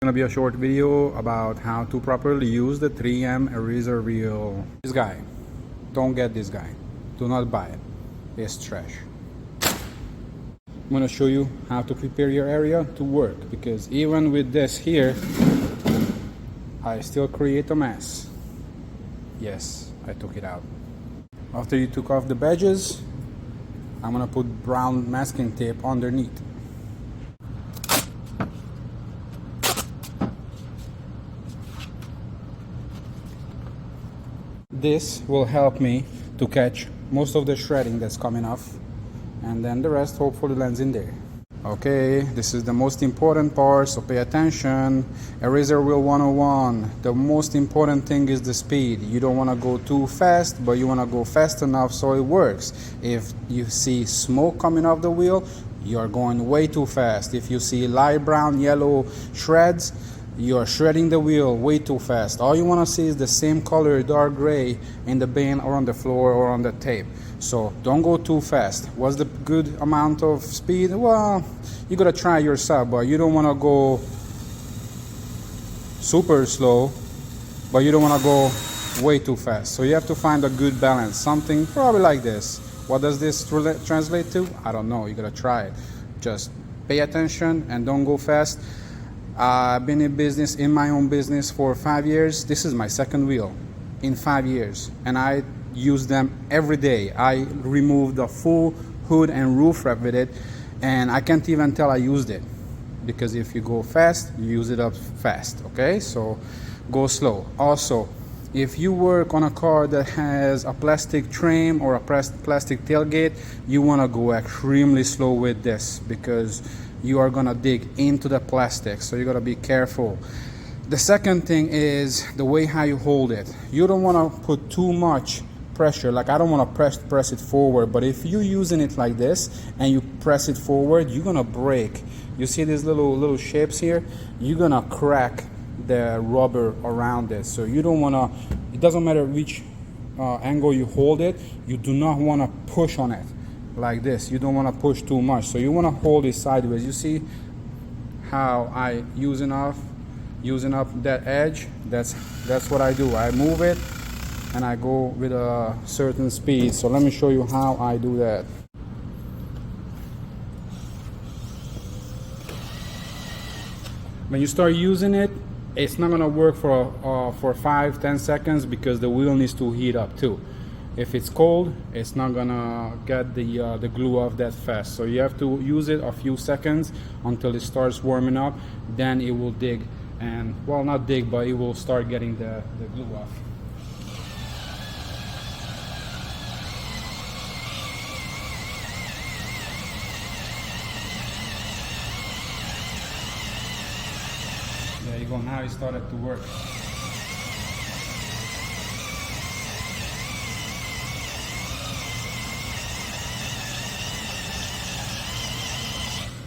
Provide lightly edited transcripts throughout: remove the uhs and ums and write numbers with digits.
Gonna be a short video about how to properly use the 3M eraser wheel. This guy, don't get this guy. Do not buy it. It's trash. I'm gonna show you how to prepare your area to work, because even with this here, I still create a mess. Yes, I took it out. After you took off the badges, I'm gonna put brown masking tape underneath. This will help me to catch most of the shredding that's coming off, and then the rest hopefully lands in there. Okay, this is the most important part, so pay attention. Eraser wheel 101. The most important thing is the speed. You don't want to go too fast, but you want to go fast enough so it works. If you see smoke coming off the wheel, you are going way too fast. If you see light brown, yellow shreds, you are shredding the wheel way too fast. All you want to see is the same color, dark gray, in the bin or on the floor or on the tape. So don't go too fast. What's the good amount of speed? Well, you gotta try yourself, but you don't want to go super slow, but you don't want to go way too fast. So you have to find a good balance, something probably like this. What does this translate to? I don't know. You gotta try it. Just pay attention and don't go fast. I've been in my own business for 5 years. This is my second wheel in 5 years, and I use them every day. I removed the full hood and roof wrap with it, and I can't even tell I used it, because if you go fast, you use it up fast. Okay, so go slow. Also, if you work on a car that has a plastic trim or a plastic tailgate, you want to go extremely slow with this, because you are gonna dig into the plastic, so you gotta be careful. The second thing is the way how you hold it. You don't want to put too much pressure. Like, I don't want to press it forward, but if you're using it like this and you press it forward, you're gonna break. You see these little shapes here? You're gonna crack the rubber around it. So you don't want to, it doesn't matter which angle you hold it, you do not want to push on it like this. You don't want to push too much, so you want to hold it sideways. You see how I using up that edge? That's what I do. I move it and I go with a certain speed. So let me show you how I do that. When you start using it, it's not gonna work for 5-10 seconds, because the wheel needs to heat up too. If it's cold, it's not gonna get the glue off that fast. So you have to use it a few seconds until it starts warming up. Then it will dig, and well, not dig, but it will start getting the glue off. There you go. Now it started to work.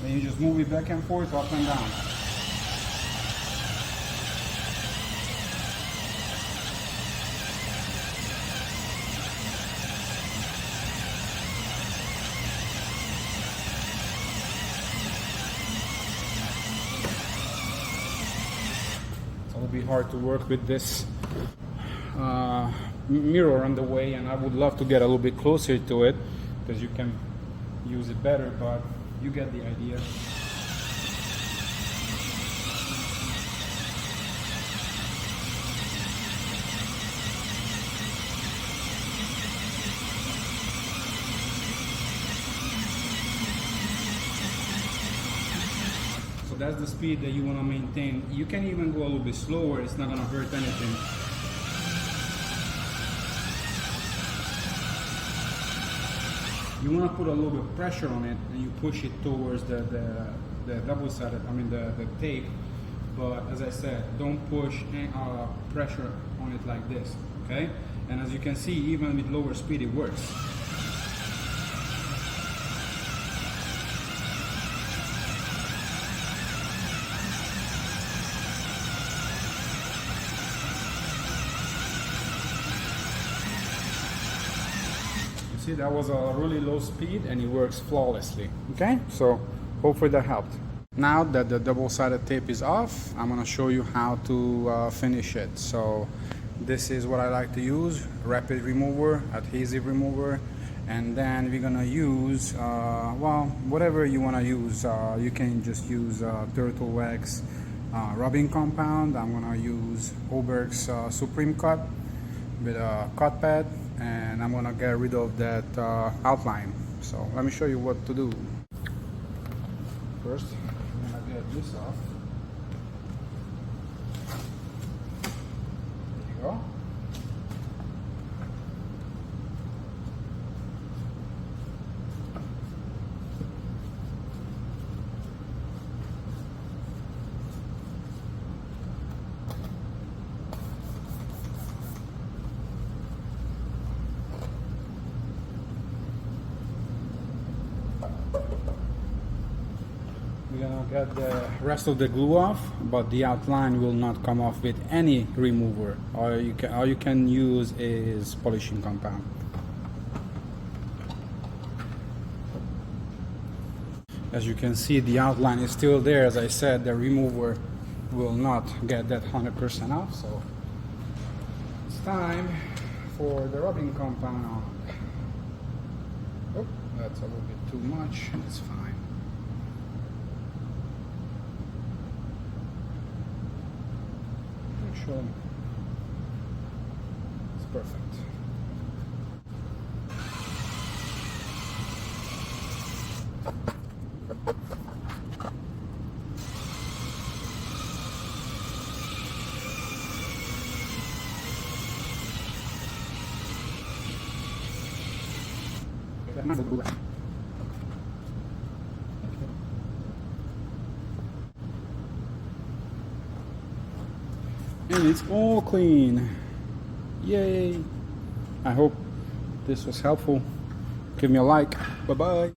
Then you just move it back and forth, up and down. So it'll be hard to work with this mirror on the way, and I would love to get a little bit closer to it, because you can use it better, but you get the idea. So that's the speed that you want to maintain. You can even go a little bit slower. It's not going to hurt anything. You want to put a little bit of pressure on it, and you push it towards the double-sided, the tape. But as I said, don't push pressure on it like this, okay? And as you can see, even with lower speed, it works. See, that was a really low speed and it works flawlessly. Okay, so hopefully that helped. Now that the double-sided tape is off, I'm gonna show you how to finish it. So this is what I like to use: rapid remover, adhesive remover, and then we're gonna use well, whatever you want to use. You can just use turtle wax rubbing compound. I'm gonna use Oberg's Supreme Cut with a cut pad, and I'm gonna get rid of that outline. So let me show you what to do. First, I'm gonna get this off. There you go. We're gonna get the rest of the glue off, but the outline will not come off with any remover. All you can use is polishing compound. As you can see, the outline is still there. As I said, the remover will not get that 100% off, so it's time for the rubbing compound on. Oh, that's a little bit too much. It's fine. It's perfect. And it's all clean. Yay! I hope this was helpful. Give me a like. Bye bye.